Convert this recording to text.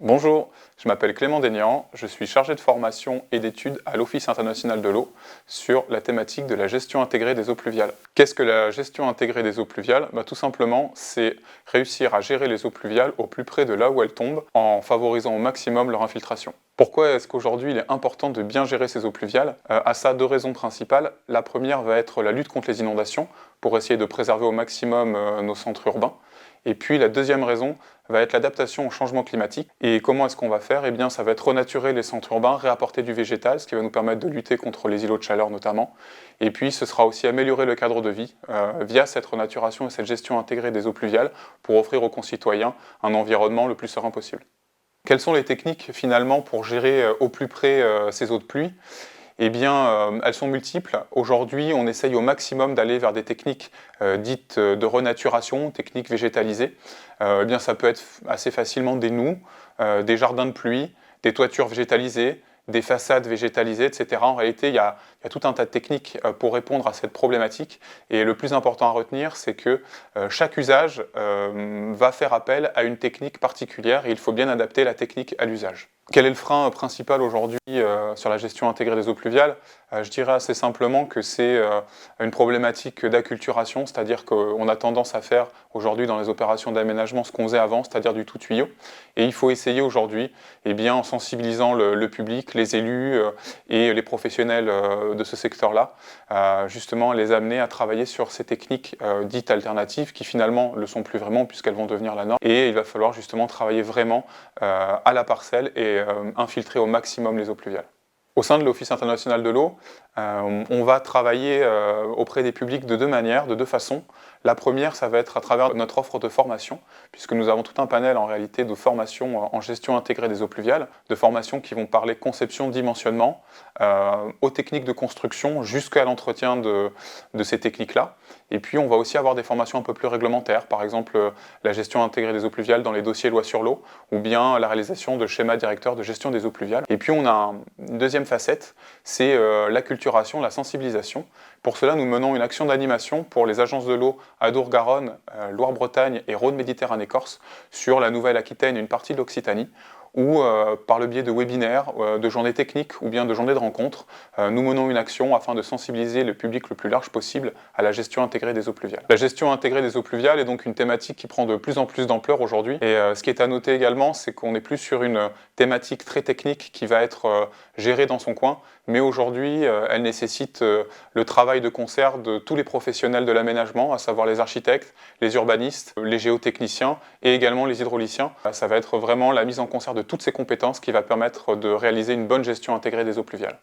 Bonjour, je m'appelle Clément Daignan, je suis chargé de formation et d'études à l'Office international de l'eau sur la thématique de la gestion intégrée des eaux pluviales. Qu'est-ce que la gestion intégrée des eaux pluviales? Tout simplement, c'est réussir à gérer les eaux pluviales au plus près de là où elles tombent en favorisant au maximum leur infiltration. Pourquoi est-ce qu'aujourd'hui il est important de bien gérer ces eaux pluviales? À ça, deux raisons principales. La première va être la lutte contre les inondations, pour essayer de préserver au maximum nos centres urbains. Et puis la deuxième raison va être l'adaptation au changement climatique. Et comment est-ce qu'on va faire? Eh bien, ça va être renaturer les centres urbains, réapporter du végétal, ce qui va nous permettre de lutter contre les îlots de chaleur notamment. Et puis, ce sera aussi améliorer le cadre de vie via cette renaturation et cette gestion intégrée des eaux pluviales pour offrir aux concitoyens un environnement le plus serein possible. Quelles sont les techniques finalement pour gérer au plus près ces eaux de pluie? Eh bien, elles sont multiples. Aujourd'hui, on essaye au maximum d'aller vers des techniques dites de renaturation, techniques végétalisées. Eh bien, ça peut être assez facilement des noues, des jardins de pluie, des toitures végétalisées, des façades végétalisées, etc. En réalité, il y a tout un tas de techniques pour répondre à cette problématique. Et le plus important à retenir, c'est que chaque usage va faire appel à une technique particulière et il faut bien adapter la technique à l'usage. Quel est le frein principal aujourd'hui sur la gestion intégrée des eaux pluviales? Je dirais assez simplement que c'est une problématique d'acculturation, c'est-à-dire qu'on a tendance à faire aujourd'hui dans les opérations d'aménagement ce qu'on faisait avant, c'est-à-dire du tout tuyau. Et il faut essayer aujourd'hui, eh bien, en sensibilisant le public, les élus et les professionnels de ce secteur-là, justement les amener à travailler sur ces techniques dites alternatives qui finalement ne le sont plus vraiment puisqu'elles vont devenir la norme. Et il va falloir justement travailler vraiment à la parcelle et infiltrer au maximum les eaux pluviales. Au sein de l'Office international de l'eau, on va travailler auprès des publics de deux manières, de deux façons. La première, ça va être à travers notre offre de formation, puisque nous avons tout un panel en réalité de formations en gestion intégrée des eaux pluviales, de formations qui vont parler conception, dimensionnement, aux techniques de construction jusqu'à l'entretien de ces techniques-là. Et puis on va aussi avoir des formations un peu plus réglementaires, par exemple la gestion intégrée des eaux pluviales dans les dossiers loi sur l'eau, ou bien la réalisation de schémas directeurs de gestion des eaux pluviales. Et puis on a une deuxième facette, c'est l'acculturation, la sensibilisation. Pour cela, nous menons une action d'animation pour les agences de l'eau Adour-Garonne, Loire-Bretagne et Rhône-Méditerranée-Corse sur la Nouvelle-Aquitaine et une partie de l'Occitanie, ou par le biais de webinaires, de journées techniques ou bien de journées de rencontres, nous menons une action afin de sensibiliser le public le plus large possible à la gestion intégrée des eaux pluviales. La gestion intégrée des eaux pluviales est donc une thématique qui prend de plus en plus d'ampleur aujourd'hui. Et ce qui est à noter également, c'est qu'on n'est plus sur une thématique très technique qui va être gérée dans son coin, mais aujourd'hui, elle nécessite le travail de concert de tous les professionnels de l'aménagement, à savoir les architectes, les urbanistes, les géotechniciens et également les hydrauliciens. Ça va être vraiment la mise en concert de toutes ces compétences qui va permettre de réaliser une bonne gestion intégrée des eaux pluviales.